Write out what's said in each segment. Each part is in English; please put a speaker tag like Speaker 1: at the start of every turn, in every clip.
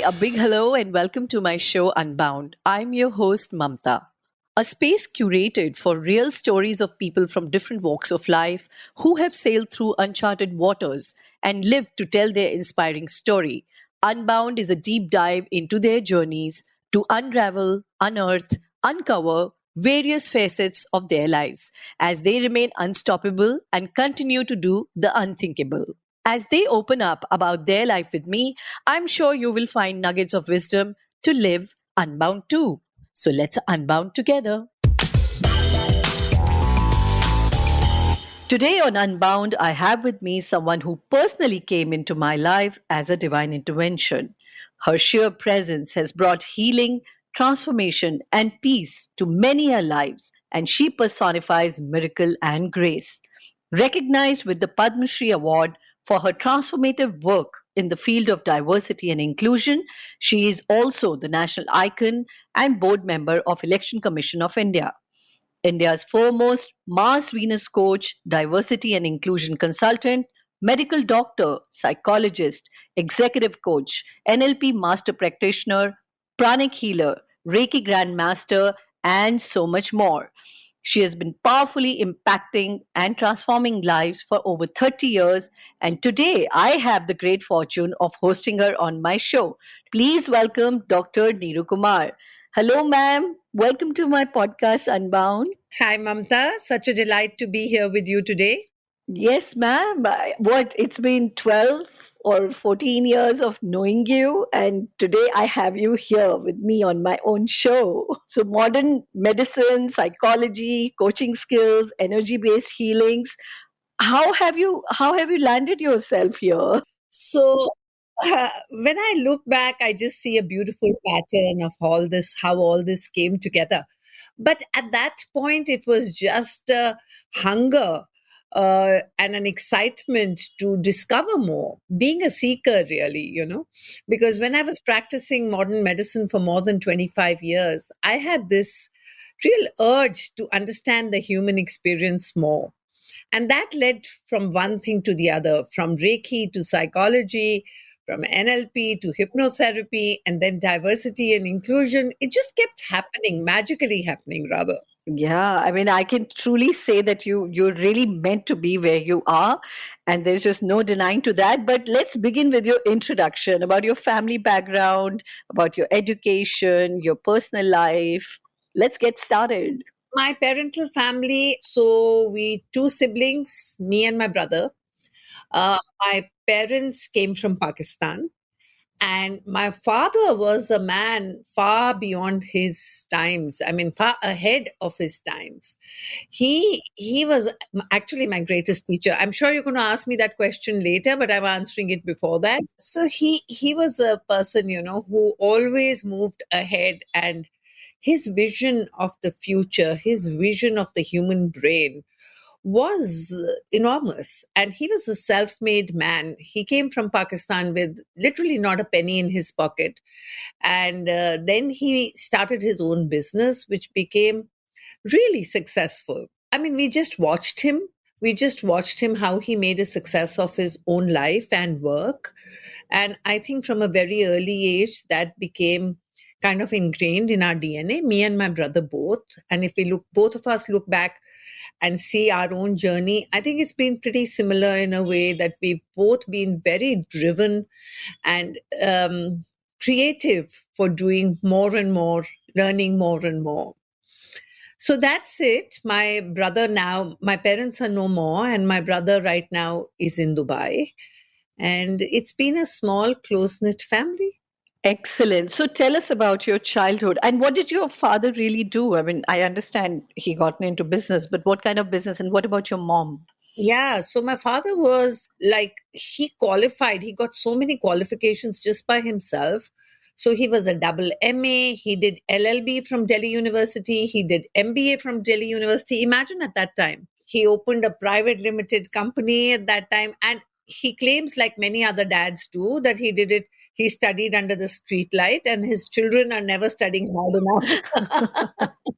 Speaker 1: a big hello and welcome to my show Unbound. I'm your host Mamtaa, a space curated for real stories of people from different walks of life who have sailed through uncharted waters and lived to tell their inspiring story. Unbound is a deep dive into their journeys to unravel, unearth, uncover various facets of their lives as they remain unstoppable and continue to do the unthinkable. As they open up about their life with me, I'm sure you will find nuggets of wisdom to live unbound too. So let's unbound together. Today on Unbound, I have with me someone who personally came into my life as a divine intervention. Her sheer presence has brought healing, transformation, and peace to many a lives, and she personifies miracle and grace. Recognized with the Padma Shri Award for her transformative work in the field of diversity and inclusion, she is also the national icon and board member of Election Commission of India. India's foremost Mars Venus coach, diversity and inclusion consultant, medical doctor, psychologist, executive coach, NLP master practitioner, pranic healer, Reiki grandmaster, and so much more. She has been powerfully impacting and transforming lives for over 30 years. And today I have the great fortune of hosting her on my show. Please welcome Dr. Niru Kumar. Hello, ma'am. Welcome to my podcast, Unbound.
Speaker 2: Hi, Mamta. Such a delight to be here with you today.
Speaker 1: Yes, ma'am. It's been 12 or 14 years of knowing you, and today I have you here with me on my own show. So, modern medicine, psychology, coaching skills, energy based healings. How have you landed yourself here?
Speaker 2: So, when I look back, I just see a beautiful pattern of all this, how all this came together. But at that point, it was just a hunger and an excitement to discover more, being a seeker, really, because when I was practicing modern medicine for more than 25 years, I had this real urge to understand the human experience more. And that led from one thing to the other, from Reiki to psychology, from NLP to hypnotherapy, and then diversity and inclusion. It just kept happening, magically happening, rather.
Speaker 1: Yeah, I mean, I can truly say that you're really meant to be where you are, and there's just no denying to that. But let's begin with your introduction about your family background, about your education, your personal life. Let's get started.
Speaker 2: My parental family, so we two siblings, me and my brother. My parents came from Pakistan. And my father was a man far beyond his times. I mean, far ahead of his times. He was actually my greatest teacher. I'm sure you're going to ask me that question later, but I'm answering it before that. So he was a person, who always moved ahead, and his vision of the future, his vision of the human brain was enormous. And he was a self made man. He came from Pakistan with literally not a penny in his pocket. And then he started his own business, which became really successful. I mean, we just watched him. We just watched him how he made a success of his own life and work. And I think from a very early age, that became kind of ingrained in our DNA, me and my brother both. And if we look, both of us look back and see our own journey, I think it's been pretty similar in a way that we've both been very driven and creative for doing more and more, learning more and more. So that's it. My brother now, my parents are no more, and my brother right now is in Dubai. And it's been a small, close knit family.
Speaker 1: Excellent. So tell us about your childhood and what did your father really do? I mean, I understand he got into business, but what kind of business and what about your mom?
Speaker 2: Yeah, so my father was like, he qualified, he got so many qualifications just by himself. So he was a double MA, he did LLB from Delhi University, he did MBA from Delhi University. Imagine at that time. He opened a private limited company at that time, and he claims, like many other dads do, that he did it. He studied under the street light, and his children are never studying hard enough.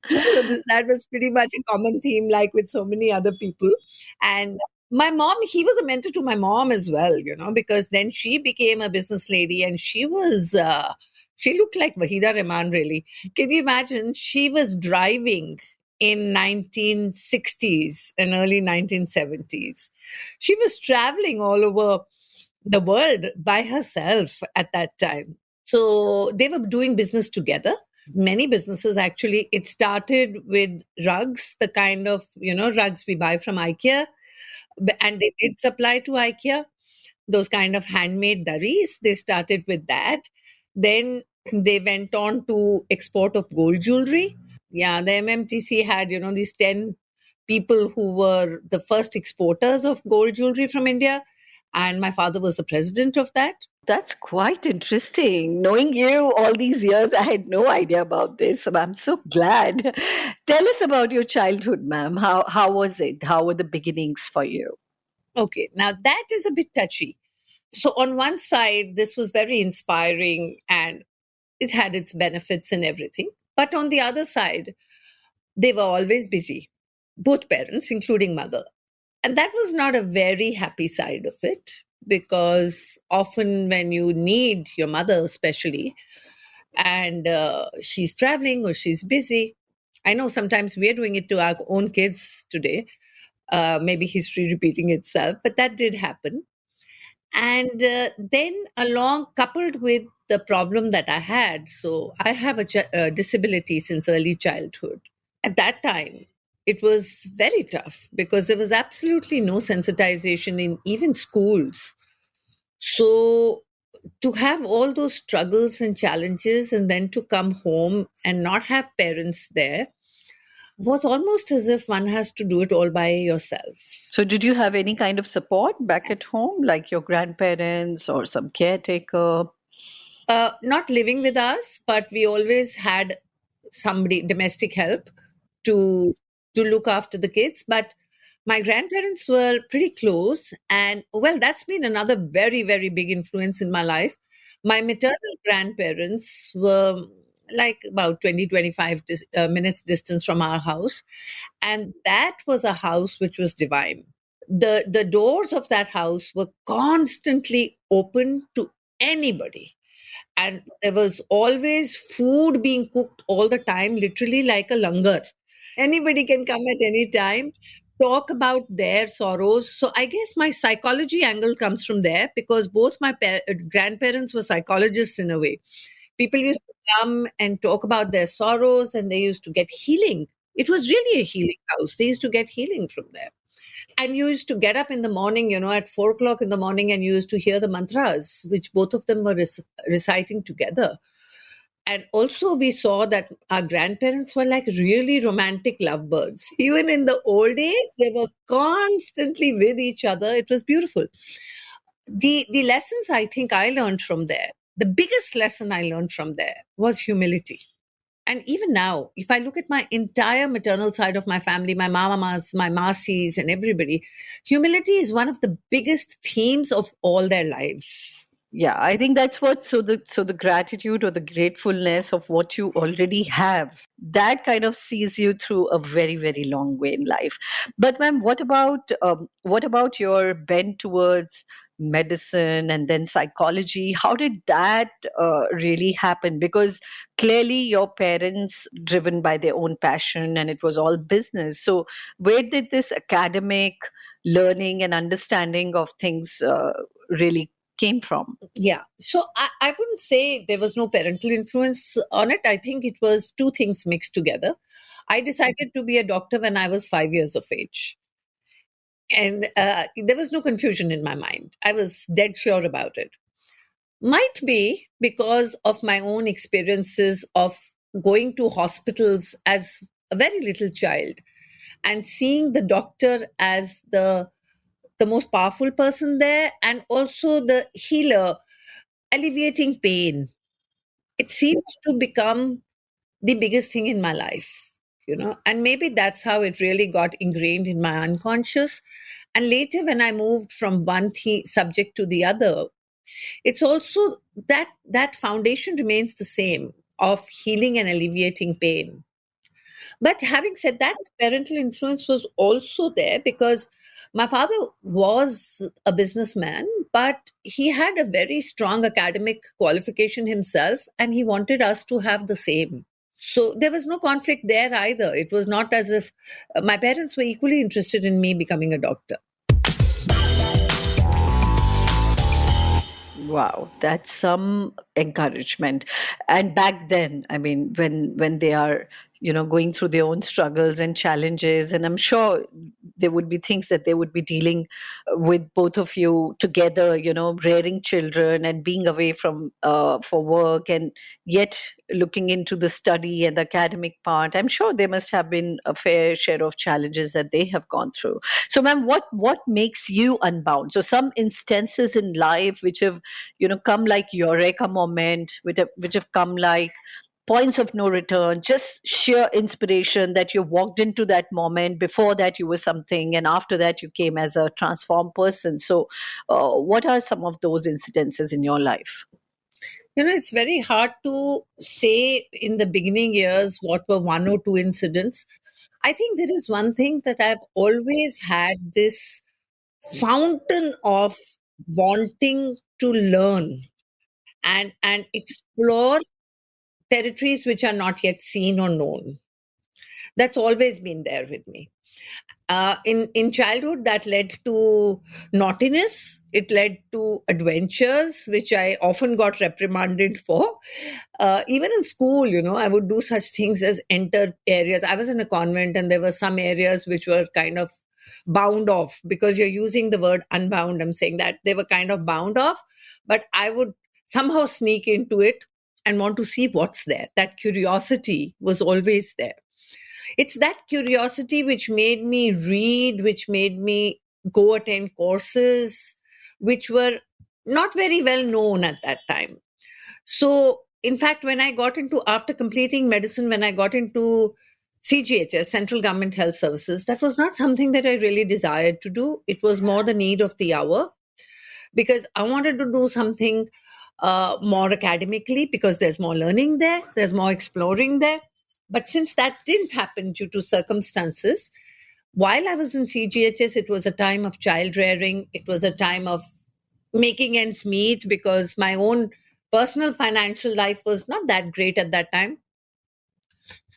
Speaker 2: So that was pretty much a common theme, like with so many other people. And My mom, he was a mentor to my mom as well, because then she became a business lady, and she looked like Wahida Rahman, really. Can you imagine? She was driving in 1960s and early 1970s. She was traveling all over the world by herself at that time. So they were doing business together. Many businesses, actually, it started with rugs, the kind of, rugs we buy from IKEA, and they did supply to IKEA those kind of handmade daris. They started with that. Then they went on to export of gold jewelry. Yeah, the MMTC had, these 10 people who were the first exporters of gold jewelry from India. And my father was the president of that.
Speaker 1: That's quite interesting. Knowing you all these years, I had no idea about this. So I'm so glad. Tell us about your childhood, ma'am. How was it? How were the beginnings for you?
Speaker 2: Okay, now that is a bit touchy. So, on one side, this was very inspiring and it had its benefits and everything. But on the other side, they were always busy, both parents, including mother. And that was not a very happy side of it, because often when you need your mother, especially, and she's traveling or she's busy, I know sometimes we're doing it to our own kids today, maybe history repeating itself, but that did happen. And then, along coupled with the problem that I had, so I have a disability since early childhood. At that time, it was very tough because there was absolutely no sensitization in even schools. So, to have all those struggles and challenges and then to come home and not have parents there was almost as if one has to do it all by yourself.
Speaker 1: So, did you have any kind of support back at home, like your grandparents or some caretaker?
Speaker 2: Not living with us, but we always had somebody, domestic help, to look after the kids. But my grandparents were pretty close, and well, that's been another very, very big influence in my life. My maternal grandparents were like about 20-25 minutes distance from our house, and that was a house which was divine. The doors of that house were constantly open to anybody, and there was always food being cooked all the time, literally like a langar. Anybody can come at any time, talk about their sorrows. So I guess my psychology angle comes from there, because both my grandparents were psychologists in a way. People used to come and talk about their sorrows, and they used to get healing. It was really a healing house. They used to get healing from there. And you used to get up in the morning, at 4 o'clock in the morning, and you used to hear the mantras, which both of them were reciting together. And also, we saw that our grandparents were like really romantic lovebirds. Even in the old days, they were constantly with each other. It was beautiful. The lessons I think I learned from there, the biggest lesson I learned from there was humility. And even now, if I look at my entire maternal side of my family, my mamas, my masis, and everybody, humility is one of the biggest themes of all their lives.
Speaker 1: Yeah, I think that's what, so the gratitude or the gratefulness of what you already have, that kind of sees you through a very, very long way in life. But ma'am, what about your bent towards medicine and then psychology? How did that really happen? Because clearly your parents driven by their own passion and it was all business. So where did this academic learning and understanding of things really came from?
Speaker 2: Yeah. So I wouldn't say there was no parental influence on it. I think it was two things mixed together. I decided to be a doctor when I was 5 years of age. And there was no confusion in my mind. I was dead sure about it. Might be because of my own experiences of going to hospitals as a very little child and seeing the doctor as the most powerful person there, and also the healer, alleviating pain. It seems to become the biggest thing in my life, and maybe that's how it really got ingrained in my unconscious. And later, when I moved from one subject to the other, it's also that foundation remains the same, of healing and alleviating pain. But having said that, parental influence was also there, because My father was a businessman, but he had a very strong academic qualification himself, and he wanted us to have the same. So there was no conflict there either. It was not as if my parents were equally interested in me becoming a doctor.
Speaker 1: Wow, that's some encouragement. And back then, I mean, when they are, going through their own struggles and challenges, and I'm sure there would be things that they would be dealing with both of you together, rearing children and being away from for work, and yet looking into the study and the academic part. I'm sure there must have been a fair share of challenges that they have gone through. So, ma'am, what makes you unbound? So, some instances in life which have come like eureka moment, which have come like points of no return, just sheer inspiration that you walked into that moment. Before that you were something, and after that you came as a transformed person. So what are some of those incidences in your life?
Speaker 2: It's very hard to say in the beginning years what were one or two incidents. I think there is one thing that I've always had this fountain of wanting to learn and explore territories which are not yet seen or known. That's always been there with me. In childhood, that led to naughtiness. It led to adventures, which I often got reprimanded for. Even in school, I would do such things as enter areas. I was in a convent, and there were some areas which were kind of bound off, because you're using the word unbound. I'm saying that they were kind of bound off, but I would somehow sneak into it and want to see what's there. That curiosity was always there. It's that curiosity which made me read, which made me go attend courses, which were not very well known at that time. So, in fact, after completing medicine, when I got into CGHS, Central Government Health Services, that was not something that I really desired to do. It was more the need of the hour, because I wanted to do something more academically, because there's more learning there, there's more exploring there. But since that didn't happen due to circumstances, while I was in CGHS, it was a time of child rearing. It was a time of making ends meet, because my own personal financial life was not that great at that time.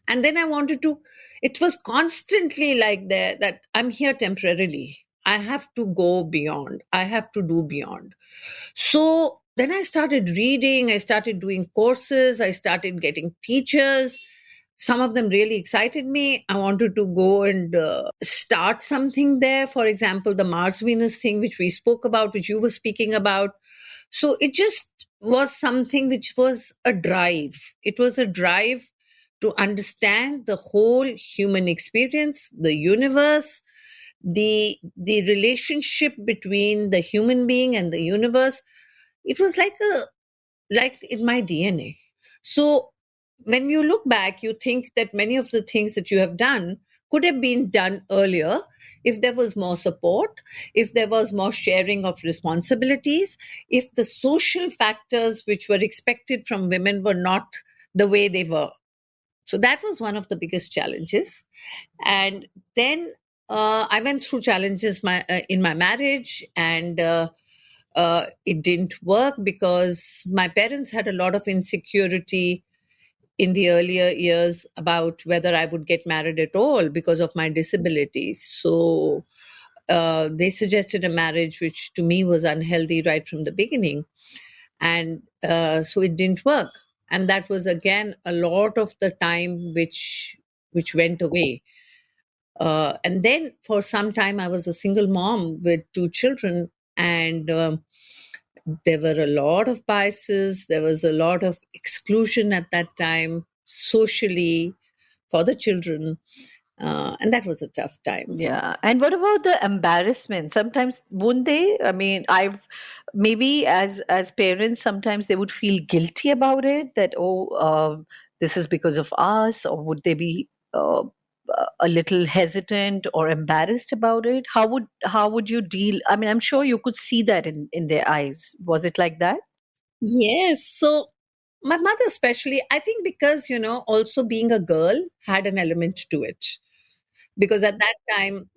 Speaker 2: And then I wanted to, it was constantly like there that I'm here temporarily. I have to go beyond. I have to do beyond. So then I started reading, I started doing courses, I started getting teachers. Some of them really excited me. I wanted to go and start something there. For example, the Mars Venus thing, which we spoke about, which you were speaking about. So it just was something which was a drive. It was a drive to understand the whole human experience, the universe, the relationship between the human being and the universe. It was like in my DNA. So when you look back, you think that many of the things that you have done could have been done earlier if there was more support, if there was more sharing of responsibilities, if the social factors which were expected from women were not the way they were. So that was one of the biggest challenges. And then I went through challenges in my marriage, and it didn't work because my parents had a lot of insecurity in the earlier years about whether I would get married at all because of my disability. So they suggested a marriage which to me was unhealthy right from the beginning. And so it didn't work. And that was again a lot of the time which went away. And then for some time, I was a single mom with two children, and there were a lot of biases. There was a lot of exclusion at that time, socially, for the children. And that was a tough time.
Speaker 1: Yeah. And what about the embarrassment? Sometimes won't they? I mean, I've maybe as parents, sometimes they would feel guilty about it, that this is because of us, or would they be a little hesitant or embarrassed about it? How would you deal? I mean, I'm sure you could see that in their eyes. Was it like that?
Speaker 2: Yes. So my mother, especially, I think because, also being a girl had an element to it. Because at that time,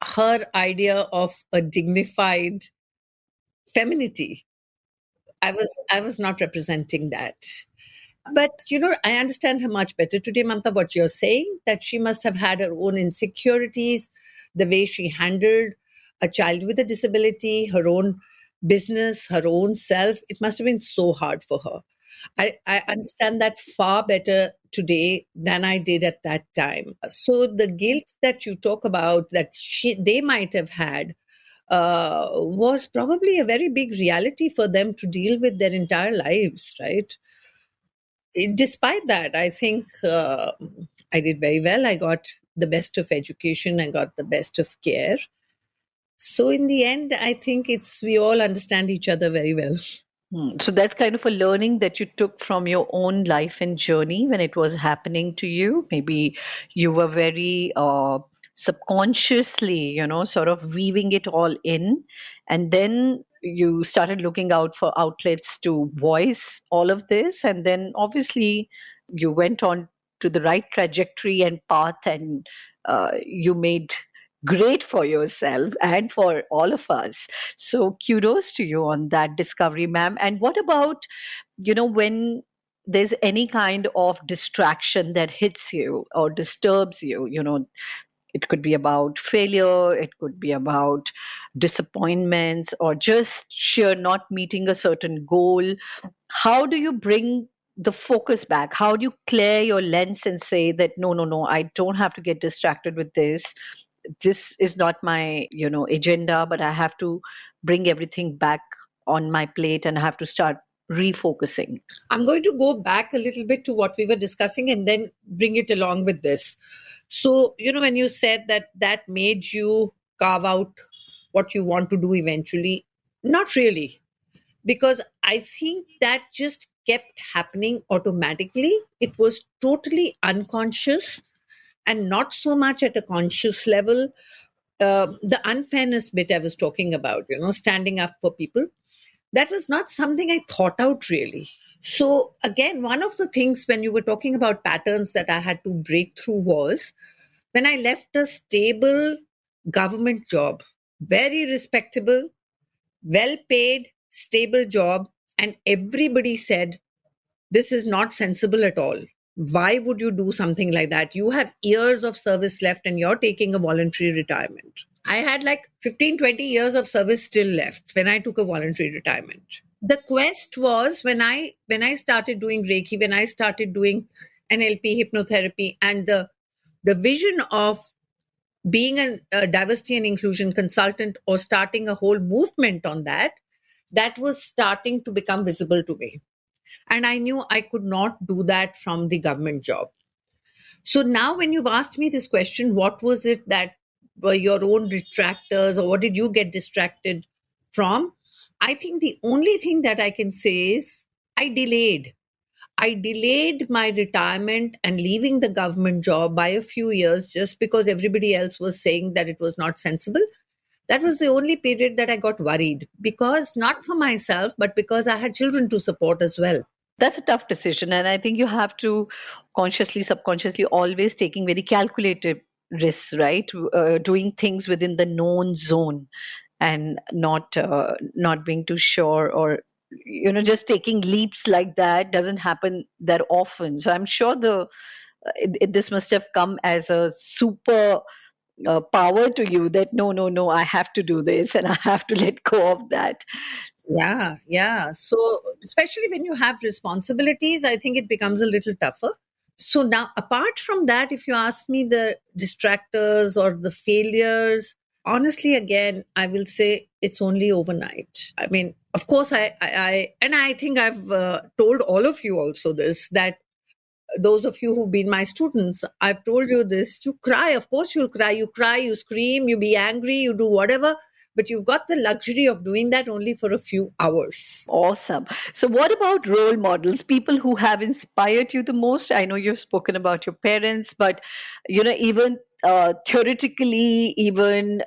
Speaker 2: her idea of a dignified femininity. I was not representing that. But I understand her much better today, Mamta, what you're saying, that she must have had her own insecurities, the way she handled a child with a disability, her own business, her own self. It must have been so hard for her. I understand that far better today than I did at that time. So the guilt that you talk about that they might have had was probably a very big reality for them to deal with their entire lives, right? Despite that, I think I did very well. I got the best of education, I got the best of care. So in the end, I think it's we all understand each other very well.
Speaker 1: So that's kind of a learning that you took from your own life and journey when it was happening to you. Maybe you were very subconsciously, sort of weaving it all in. And then you started looking out for outlets to voice all of this. And then obviously you went on to the right trajectory and path, and you made great for yourself and for all of us. So kudos to you on that discovery, ma'am. And what about, when there's any kind of distraction that hits you or disturbs you, it could be about failure, it could be about disappointments, or just sheer not meeting a certain goal. How do you bring the focus back? How do you clear your lens and say that, no, no, no, I don't have to get distracted with this? This is not my agenda, but I have to bring everything back on my plate and I have to start refocusing.
Speaker 2: I'm going to go back a little bit to what we were discussing and then bring it along with this. So, when you said that that made you carve out what you want to do eventually, not really, because I think that just kept happening automatically. It was totally unconscious and not so much at a conscious level. The unfairness bit I was talking about, standing up for people, that was not something I thought out really. So, again, one of the things when you were talking about patterns that I had to break through was when I left a stable government job, very respectable, well paid, stable job, and everybody said, this is not sensible at all. Why would you do something like that? You have years of service left and you're taking a voluntary retirement. I had like 15, 20 years of service still left when I took a voluntary retirement. The quest was when I started doing Reiki, when I started doing NLP hypnotherapy, and the vision of being a diversity and inclusion consultant or starting a whole movement on that was starting to become visible to me. And I knew I could not do that from the government job. So now, when you've asked me this question, what was it that were your own detractors, or what did you get distracted from? I think the only thing that I can say is I delayed. I delayed my retirement and leaving the government job by a few years just because everybody else was saying that it was not sensible. That was the only period that I got worried, because not for myself, but because I had children to support as well.
Speaker 1: That's a tough decision, and I think you have to consciously, subconsciously, always taking very calculated risks, right? Doing things within the known zone and not being too sure, or just taking leaps like that doesn't happen that often. So I'm sure this must have come as a super power to you, that no, no, no, I have to do this and I have to let go of that.
Speaker 2: Yeah, yeah. So, especially when you have responsibilities, I think it becomes a little tougher. So, now apart from that, if you ask me the distractors or the failures, honestly, again, I will say it's only overnight. I mean, of course, and I think I've told all of you also this, that those of you who've been my students, I've told you this. You cry, of course, you'll cry. You cry, you scream, you be angry, you do whatever, but you've got the luxury of doing that only for a few hours.
Speaker 1: Awesome. So, what about role models, people who have inspired you the most? I know you've spoken about your parents, but even theoretically, even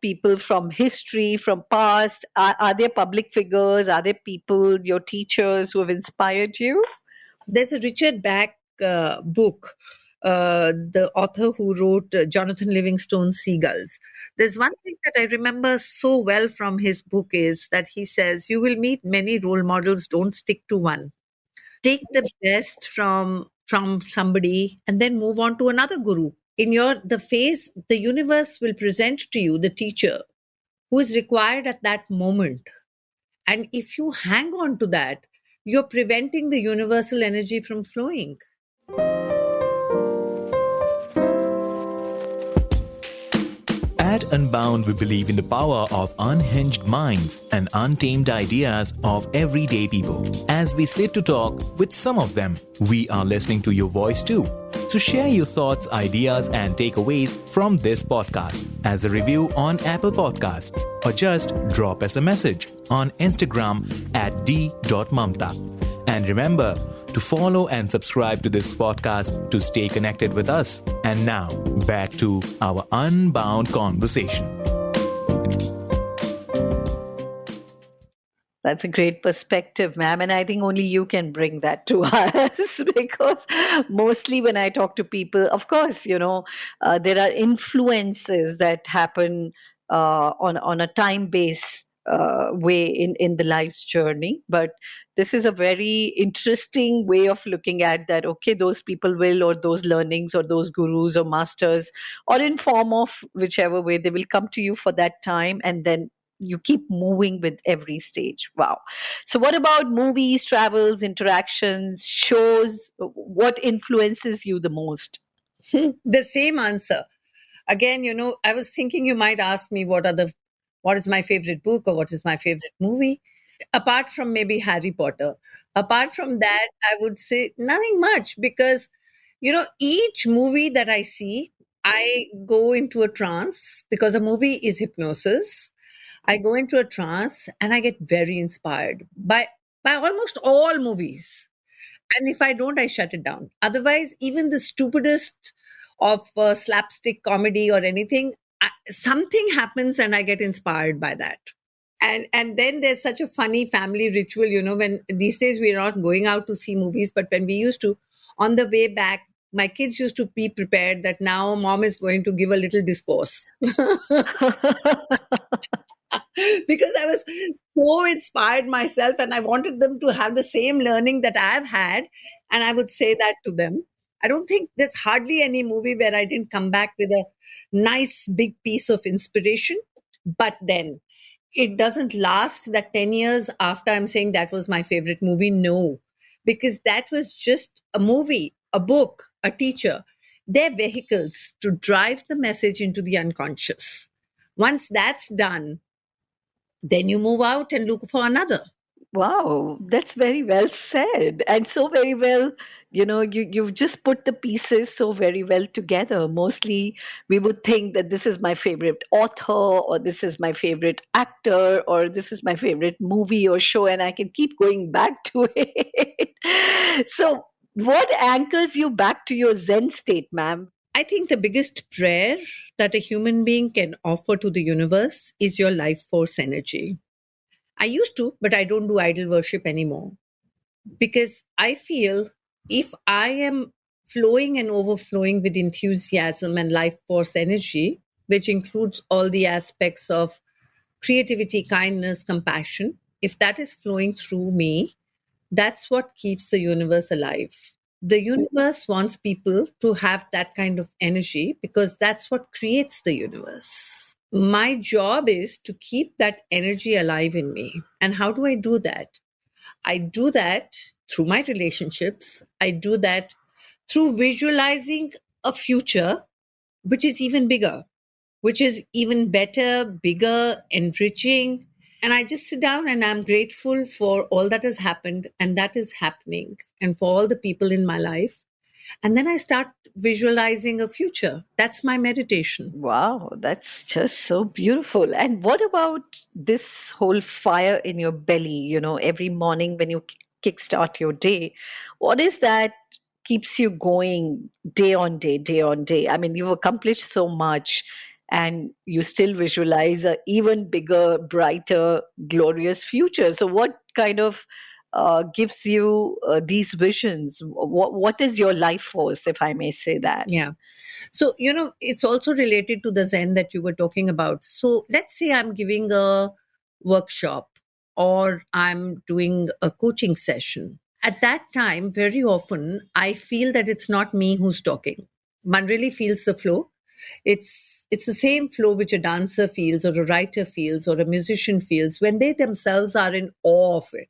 Speaker 1: people from history, from past, are there public figures? Are there people, your teachers, who have inspired you?
Speaker 2: There's a Richard Bach book. the author who wrote Jonathan Livingstone's Seagulls. There's one thing that I remember so well from his book is that he says, "You will meet many role models, don't stick to one. Take the best from somebody and then move on to another guru. In the phase, the universe will present to you the teacher who is required at that moment. And if you hang on to that, you're preventing the universal energy from flowing."
Speaker 3: At Unbound, we believe in the power of unhinged minds and untamed ideas of everyday people. As we sit to talk with some of them, we are listening to your voice too. So share your thoughts, ideas, and takeaways from this podcast as a review on Apple Podcasts, or just drop us a message on Instagram at d.mamtaa. And remember to follow and subscribe to this podcast to stay connected with us. And now, back to our Unbound conversation.
Speaker 1: That's a great perspective, ma'am. And I think only you can bring that to us because mostly when I talk to people, of course, there are influences that happen on a time based way in the life's journey. But this is a very interesting way of looking at that. Okay, those people will, or those learnings, or those gurus or masters, or in form of whichever way, they will come to you for that time, and then you keep moving with every stage. Wow. So what about movies, travels, interactions, shows? What influences you the most?
Speaker 2: The same answer. Again, I was thinking you might ask me what is my favorite book or what is my favorite movie. Apart from maybe Harry Potter. Apart from that, I would say nothing much because, each movie that I see, I go into a trance because a movie is hypnosis. I go into a trance and I get very inspired by almost all movies. And if I don't, I shut it down. Otherwise, even the stupidest of slapstick comedy or anything, something happens and I get inspired by that. And then there's such a funny family ritual, when these days we're not going out to see movies, but when we used to, on the way back, my kids used to be prepared that now mom is going to give a little discourse. Because I was so inspired myself and I wanted them to have the same learning that I've had. And I would say that to them. I don't think there's hardly any movie where I didn't come back with a nice big piece of inspiration. But then it doesn't last that 10 years after I'm saying that was my favorite movie. No, because that was just a movie, a book, a teacher. They're vehicles to drive the message into the unconscious. Once that's done, then you move out and look for another.
Speaker 1: Wow, that's very well said. And so very well, you've just put the pieces so very well together. Mostly we would think that this is my favorite author, or this is my favorite actor, or this is my favorite movie or show, and I can keep going back to it. So, what anchors you back to your Zen state, ma'am?
Speaker 2: I think the biggest prayer that a human being can offer to the universe is your life force energy. I used to, but I don't do idol worship anymore because I feel if I am flowing and overflowing with enthusiasm and life force energy, which includes all the aspects of creativity, kindness, compassion, if that is flowing through me, that's what keeps the universe alive. The universe wants people to have that kind of energy because that's what creates the universe. My job is to keep that energy alive in me. And how do I do that? I do that through my relationships. I do that through visualizing a future which is even bigger, which is even better, bigger, enriching. And I just sit down and I'm grateful for all that has happened and that is happening and for all the people in my life. And then I start visualizing a future. That's my meditation.
Speaker 1: Wow, that's just so beautiful. And what about this whole fire in your belly, every morning when you kickstart your day? What is that keeps you going day on day, day on day? I mean, you've accomplished so much and you still visualize a even bigger, brighter, glorious future. So what kind of gives you these visions? What is your life force, if I may say that?
Speaker 2: Yeah. So, it's also related to the Zen that you were talking about. So, let's say I'm giving a workshop or I'm doing a coaching session. At that time, very often, I feel that it's not me who's talking. One really feels the flow. It's the same flow which a dancer feels, or a writer feels, or a musician feels when they themselves are in awe of it.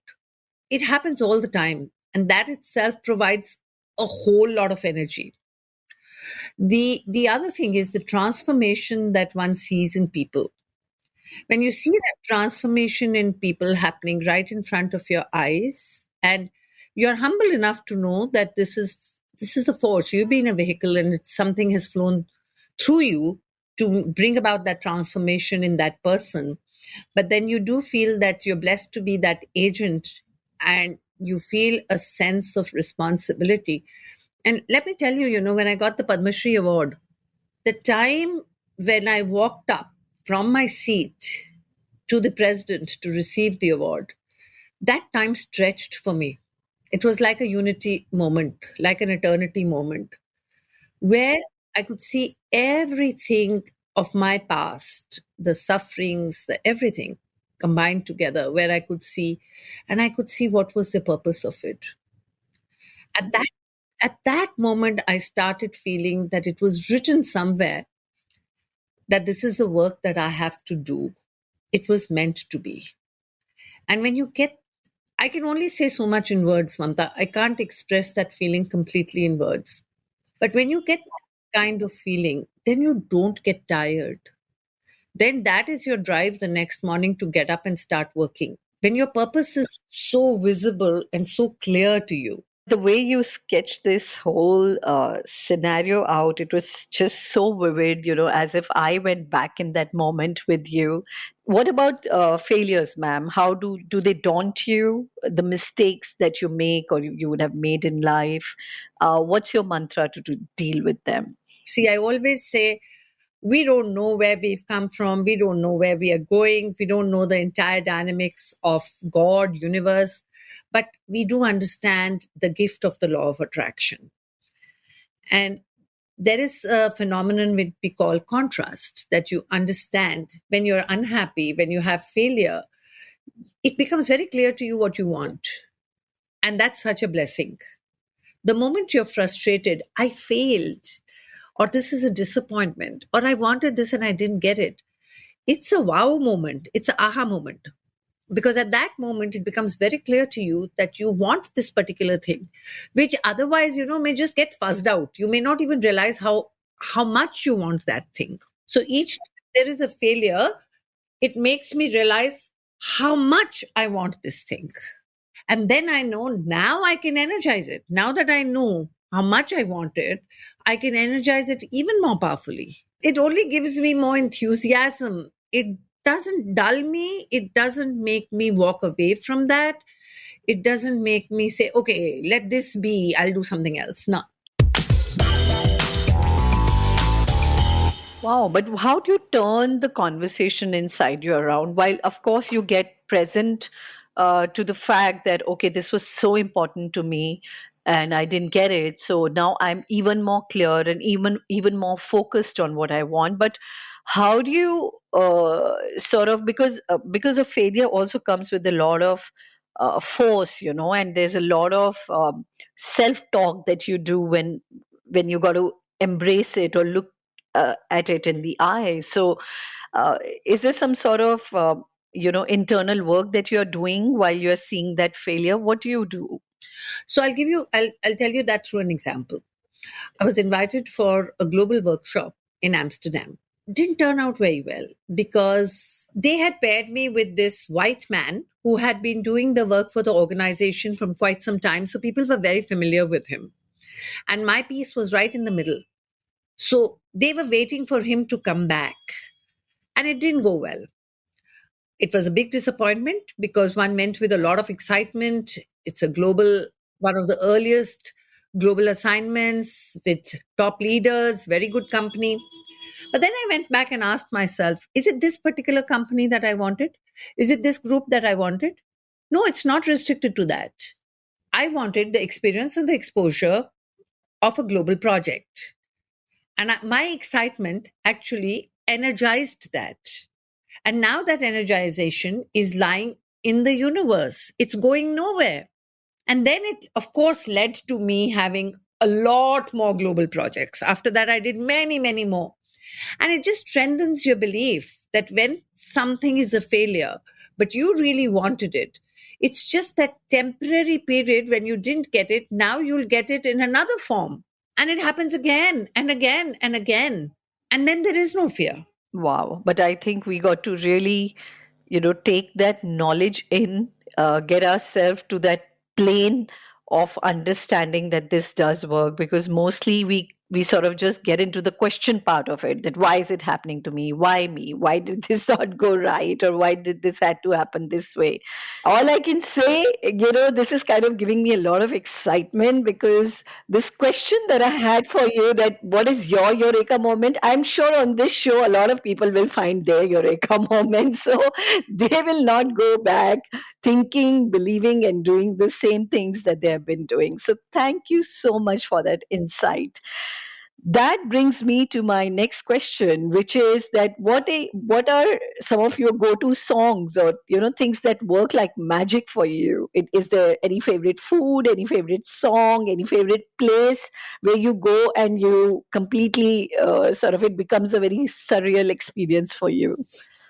Speaker 2: It happens all the time, and that itself provides a whole lot of energy. The other thing is the transformation that one sees in people. When you see that transformation in people happening right in front of your eyes, and you're humble enough to know that this is a force. You've been a vehicle, and something has flown through you to bring about that transformation in that person. But then you do feel that you're blessed to be that agent, and you feel a sense of responsibility. And let me tell you, when I got the Padma Shri award, the time when I walked up from my seat to the president to receive the award, that time stretched for me. It was like a unity moment, like an eternity moment, where I could see everything of my past, the sufferings, the everything combined together, where I could see, and I could see what was the purpose of it. At that moment, I started feeling that it was written somewhere that this is the work that I have to do. It was meant to be. And when you get, I can only say so much in words, Mamta. I can't express that feeling completely in words. But when you get that kind of feeling, then you don't get tired. Then that is your drive the next morning to get up and start working. When your purpose is so visible and so clear to you.
Speaker 1: The way you sketched this whole scenario out, it was just so vivid, as if I went back in that moment with you. What about failures, ma'am? How do they daunt you? The mistakes that you make or you would have made in life? What's your mantra to deal with them?
Speaker 2: See, I always say, we don't know where we've come from. We don't know where we are going. We don't know the entire dynamics of God, universe, but we do understand the gift of the law of attraction. And there is a phenomenon which we call contrast, that you understand when you're unhappy, when you have failure, it becomes very clear to you what you want. And that's such a blessing. The moment you're frustrated, I failed, or this is a disappointment, or I wanted this and I didn't get it. It's a wow moment. It's an aha moment. Because at that moment, it becomes very clear to you that you want this particular thing, which otherwise, may just get fuzzed out. You may not even realize how much you want that thing. So each time there is a failure, it makes me realize how much I want this thing. And then I know now I can energize it. Now that I know how much I want it, I can energize it even more powerfully. It only gives me more enthusiasm. It doesn't dull me. It doesn't make me walk away from that. It doesn't make me say, okay, let this be, I'll do something else. No.
Speaker 1: Wow, but how do you turn the conversation inside you around? While, of course, you get present to the fact that, okay, this was so important to me and I didn't get it. So now I'm even more clear and even more focused on what I want. But how do you sort of, because a failure also comes with a lot of force, and there's a lot of self-talk that you do when you got to embrace it or look at it in the eye. So, is there some sort of internal work that you're doing while you're seeing that failure? What do you do?
Speaker 2: So I'll tell you that through an example. I was invited for a global workshop in Amsterdam. Didn't turn out very well because they had paired me with this white man who had been doing the work for the organization from quite some time. So people were very familiar with him. And my piece was right in the middle. So they were waiting for him to come back. And it didn't go well. It was a big disappointment because one went with a lot of excitement. It's one of the earliest global assignments with top leaders, very good company. But then I went back and asked myself, is it this particular company that I wanted? Is it this group that I wanted? No, it's not restricted to that. I wanted the experience and the exposure of a global project. And my excitement actually energized that. And now that energization is lying in the universe, it's going nowhere. And then it, of course, led to me having a lot more global projects. After that, I did many, many more. And it just strengthens your belief that when something is a failure, but you really wanted it, it's just that temporary period when you didn't get it. Now you'll get it in another form. And it happens again and again and again. And then there is no fear.
Speaker 1: Wow. But I think we got to really, take that knowledge in, get ourselves to that plane of understanding that this does work, because mostly we sort of just get into the question part of it, that why is it happening to me? Why me? Why did this not go right? Or why did this had to happen this way? All I can say, this is kind of giving me a lot of excitement, because this question that I had for you, that what is your Eureka moment? I'm sure on this show, a lot of people will find their Eureka moment. So they will not go back thinking, believing, and doing the same things that they have been doing. So thank you so much for that insight. That brings me to my next question, which is that what are some of your go-to songs, or things that work like magic for you? Is there any favorite food, any favorite song, any favorite place where you go and you completely sort of, it becomes a very surreal experience for you?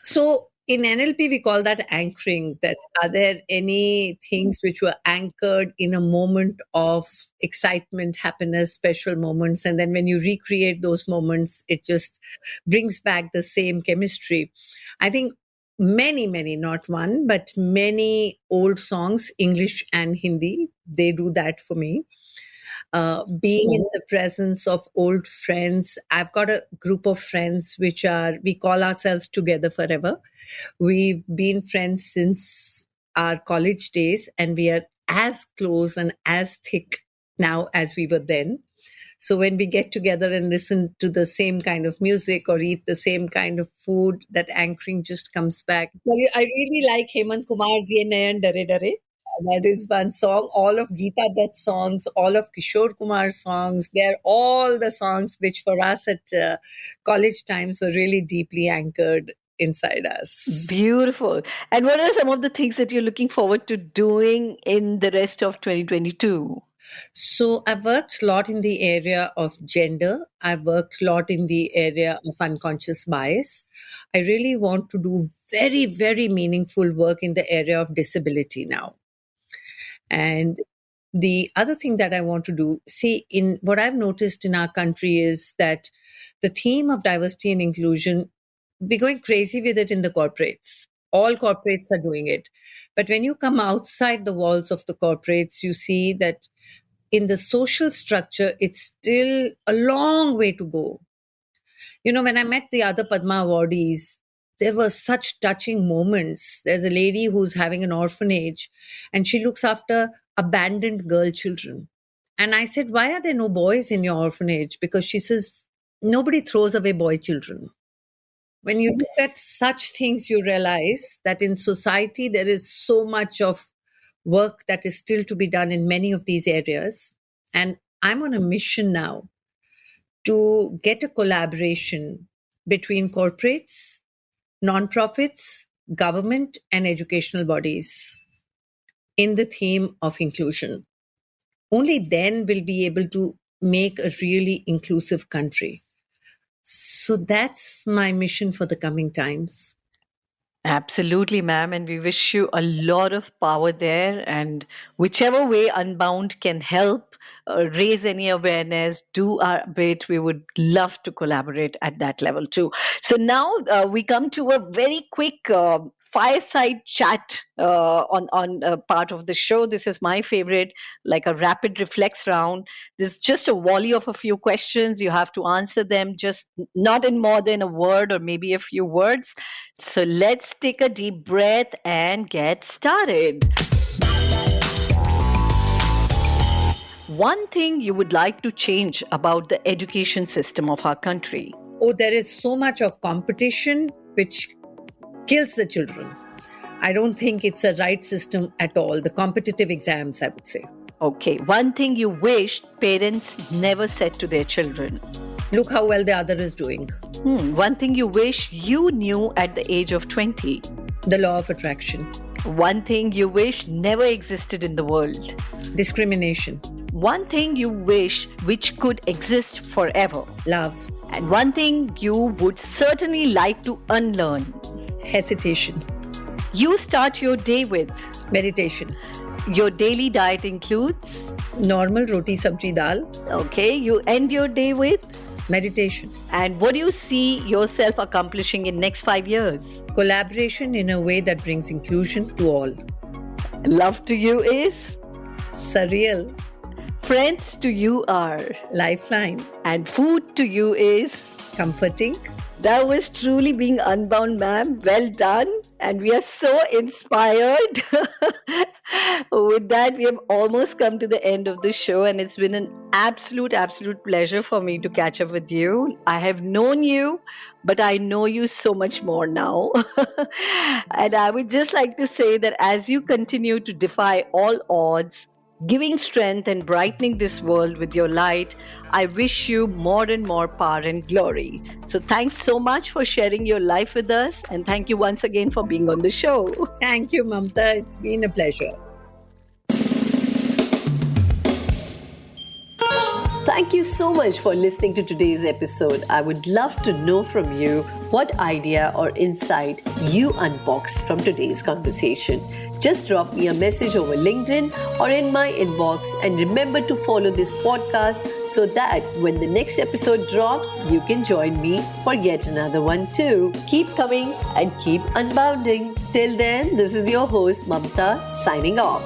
Speaker 2: So in NLP, we call that anchoring. That are there any things which were anchored in a moment of excitement, happiness, special moments, and then when you recreate those moments, it just brings back the same chemistry. I think many, not one, but many old songs, English and Hindi, they do that for me. Being in the presence of old friends. I've got a group of friends we call ourselves Together Forever. We've been friends since our college days, and we are as close and as thick now as we were then. So when we get together and listen to the same kind of music or eat the same kind of food, that anchoring just comes back. Well, I really like Hemant Kumar's Ye Nayan Dare Dare. That is one song. All of Geeta Dutt songs, all of Kishore Kumar's songs, they're all the songs which for us at college times were really deeply anchored inside us.
Speaker 1: Beautiful. And what are some of the things that you're looking forward to doing in the rest of 2022?
Speaker 2: So I've worked a lot in the area of gender. I've worked a lot in the area of unconscious bias. I really want to do very, very meaningful work in the area of disability now. And the other thing that I want to do, in what I've noticed in our country is that the theme of diversity and inclusion, we're going crazy with it in the corporates. All corporates are doing it. But when you come outside the walls of the corporates, you see that in the social structure, it's still a long way to go. When I met the other Padma awardees, there were such touching moments. There's a lady who's having an orphanage and she looks after abandoned girl children. And I said, why are there no boys in your orphanage? Because she says, nobody throws away boy children. When you look at such things, you realize that in society, there is so much of work that is still to be done in many of these areas. And I'm on a mission now to get a collaboration between corporates, nonprofits, government, and educational bodies in the theme of inclusion. Only then will be able to make a really inclusive country. So that's my mission for the coming times.
Speaker 1: Absolutely, ma'am. And we wish you a lot of power there. And whichever way UnBound can help raise any awareness, do our bit, we would love to collaborate at that level too. So now we come to a very quick fireside chat on part of the show. This is my favorite, like a rapid reflex round. This is just a volley of a few questions. You have to answer them just not in more than a word or maybe a few words. So let's take a deep breath and get started. One thing you would like to change about the education system of our country?
Speaker 2: Oh, there is so much of competition which kills the children. I don't think it's a right system at all. The competitive exams, I would say.
Speaker 1: Okay, one thing you wish parents never said to their children.
Speaker 2: Look how well the other is doing.
Speaker 1: One thing you wish you knew at the age of 20.
Speaker 2: The law of attraction.
Speaker 1: One thing you wish never existed in the world.
Speaker 2: Discrimination.
Speaker 1: One thing you wish which could exist forever.
Speaker 2: Love.
Speaker 1: And one thing you would certainly like to unlearn.
Speaker 2: Hesitation.
Speaker 1: You start your day with.
Speaker 2: Meditation.
Speaker 1: Your daily diet includes.
Speaker 2: Normal roti sabji dal.
Speaker 1: Okay, you end your day with.
Speaker 2: Meditation.
Speaker 1: And what do you see yourself accomplishing in next 5 years?
Speaker 2: Collaboration in a way that brings inclusion to all.
Speaker 1: Love to you is.
Speaker 2: Surreal.
Speaker 1: Friends to you are.
Speaker 2: Lifeline.
Speaker 1: And food to you is.
Speaker 2: Comforting.
Speaker 1: That was truly being unbound, ma'am. Well done. And we are so inspired. With that, we have almost come to the end of the show, and it's been an absolute pleasure for me to catch up with you. I have known you, but I know you so much more now. And I would just like to say that as you continue to defy all odds, giving strength and brightening this world with your light, I wish you more and more power and glory. So thanks so much for sharing your life with us, and thank you once again for being on the show.
Speaker 2: Thank you, Mamtaa. It's been a pleasure.
Speaker 1: Thank you so much for listening to today's episode. I would love to know from you what idea or insight you unboxed from today's conversation. Just drop me a message over LinkedIn or in my inbox, and remember to follow this podcast so that when the next episode drops, you can join me for yet another one too. Keep coming and keep unbounding. Till then, this is your host Mamtaa signing off.